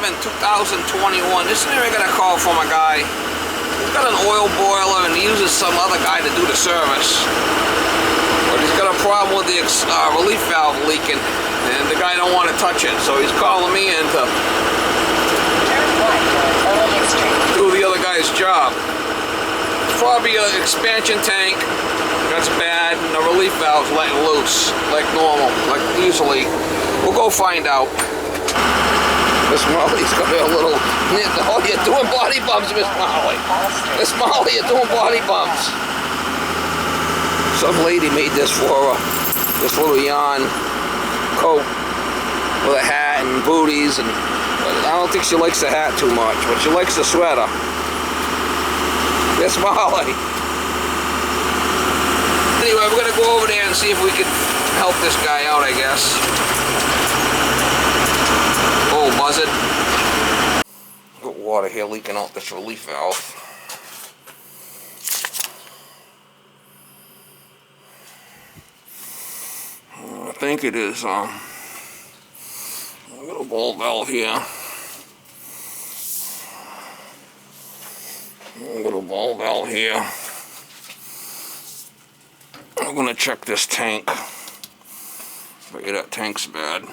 11/2021. This is where I got a call from a guy. He's got an oil boiler and he uses some other guy to do the service. But he's got a problem with the relief valve leaking, and the guy don't want to touch it, so he's calling me in to do the other guy's job. It's probably an expansion tank that's bad, and the relief valve's letting loose, like normal, like easily. We'll go find out. Miss Molly's got a little... Oh, you're doing body bumps, Miss Molly. Miss Molly, you're doing body bumps. Some lady made this for her. This little yarn coat with a hat and booties, and I don't think she likes the hat too much, but she likes the sweater. Miss Molly. Anyway, we're gonna go over there and see if we can help this guy out, I guess. Oh, buzz it. Got water here leaking out this relief valve. I think it is a little ball valve here. A little ball valve here. I'm gonna check this tank. Maybe that tank's bad.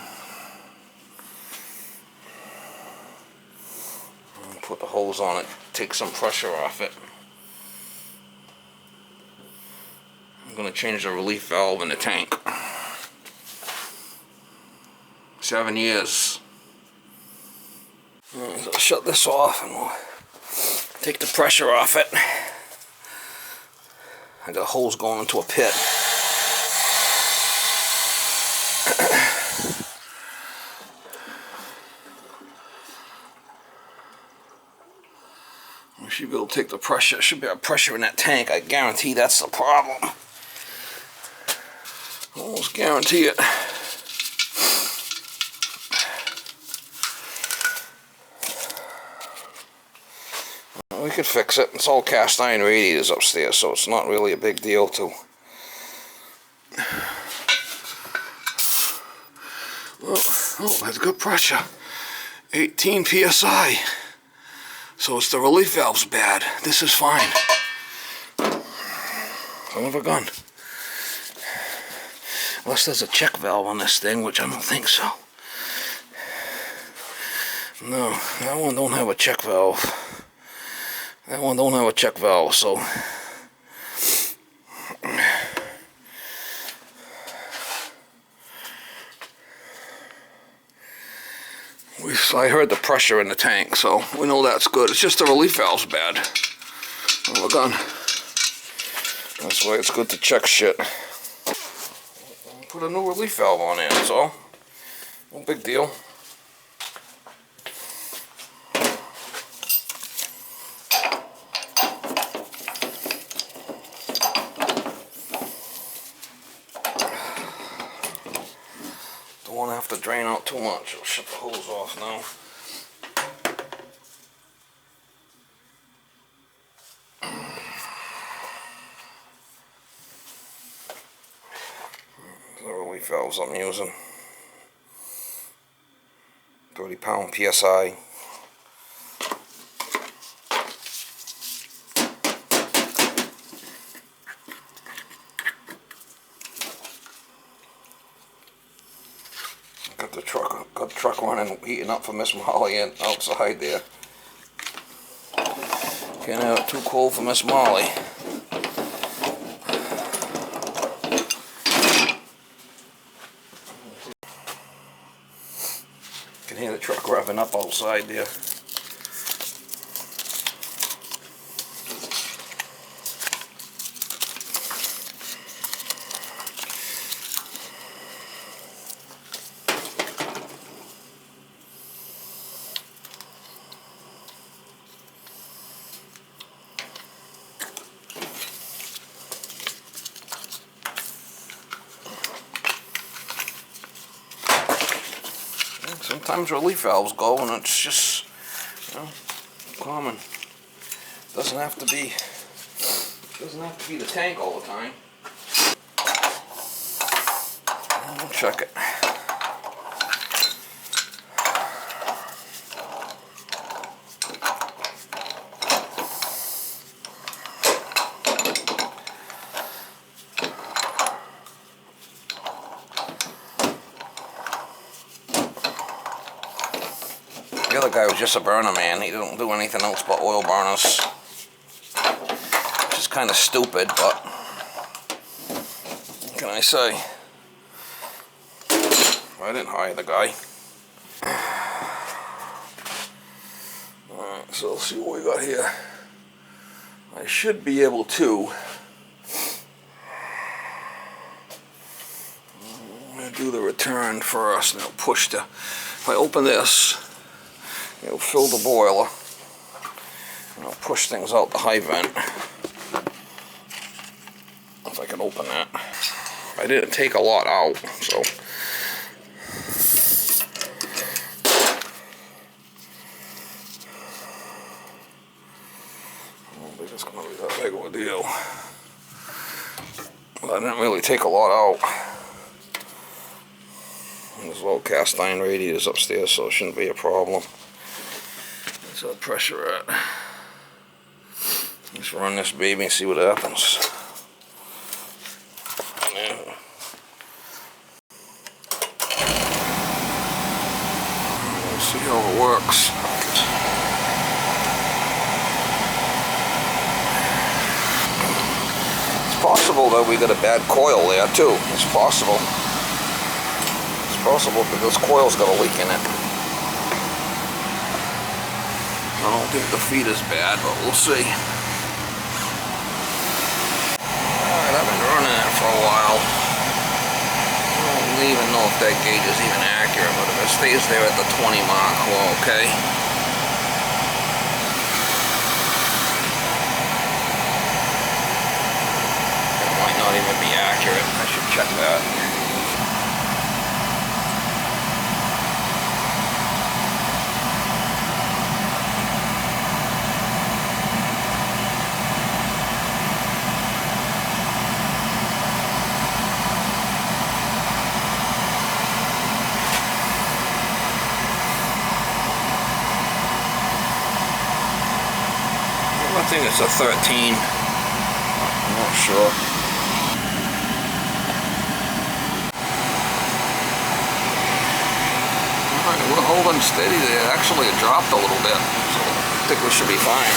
Put the hose on it, take some pressure off it. I'm gonna change the relief valve in the tank. 7 years. So I'll shut this off and we'll take the pressure off it. I got a hose going into a pit. We should be able to take the pressure. Should be a pressure in that tank. I guarantee that's the problem. Almost guarantee it. We could fix it. It's all cast iron radiators upstairs, so it's not really a big deal to. Oh, that's good pressure. 18 psi. So it's the relief valve's bad. This is fine. Son of a gun. Unless there's a check valve on this thing, which I don't think so. No, that one don't have a check valve. That one don't have a check valve, so I heard the pressure in the tank, so we know that's good. It's just the relief valve's bad. Oh, we're done. That's why it's good to check shit. Put a new relief valve on there, that's all. No big deal. Don't want to have to drain out too much. I'll shut the hose off now. The relief valves I'm using. 30-pound PSI. Got the truck running, heating up for Miss Molly and outside there. Can't have it too cold for Miss Molly. Can hear the truck revving up outside there. Sometimes relief valves go, and it's just, you know, common. Doesn't have to be the tank all the time. We'll check it. other guy was just a burner man. He didn't do anything else but oil burners. Which is kind of stupid, but what can I say? I didn't hire the guy. Alright, so let's see what we got here. I should be able to do the return first, and I'll push the, if I open this, it'll fill the boiler, and I'll push things out the high vent, if I can open that. I didn't take a lot out, so. I don't think it's going to be that big of a deal. But I didn't really take a lot out. There's little cast iron radiators upstairs, so it shouldn't be a problem. That's our pressure at. Let's run this baby and see what happens. Yeah. Let's see how it works. It's possible that we got a bad coil there too. It's possible. Possible because this coil's got a leak in it. I don't think the feed is bad, but we'll see. Alright, I've been running it for a while. I don't even know if that gauge is even accurate, but if it stays there at the 20 mark, well, okay. It might not even be accurate. I should check that. I think it's a 13. I'm not sure. Alright, we're holding steady there. Actually, it dropped a little bit, so I think we should be fine.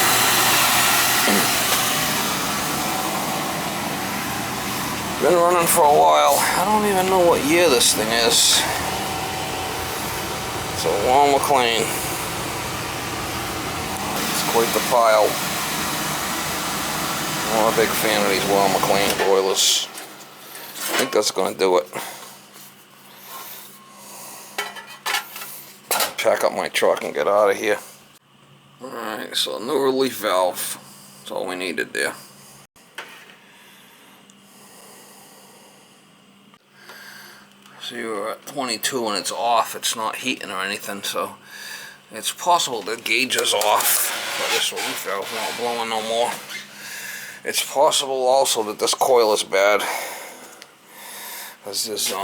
Been running for a while. I don't even know what year this thing is. It's a Long McLean. It's quite the pile. I'm a big fan of these Long McLean boilers. I think that's going to do it. Pack up my truck and get out of here. Alright, so new relief valve. That's all we needed there. So you're at 22 and it's off. It's not heating or anything, so it's possible the gauge is off. But this relief valve's not blowing no more. It's possible also that this coil is bad, because there's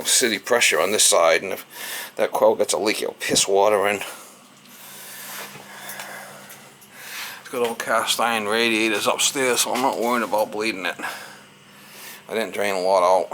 city pressure on this side, and if that coil gets a leak, it'll piss water in. It's got old cast iron radiators upstairs, so I'm not worried about bleeding it. I didn't drain a lot out.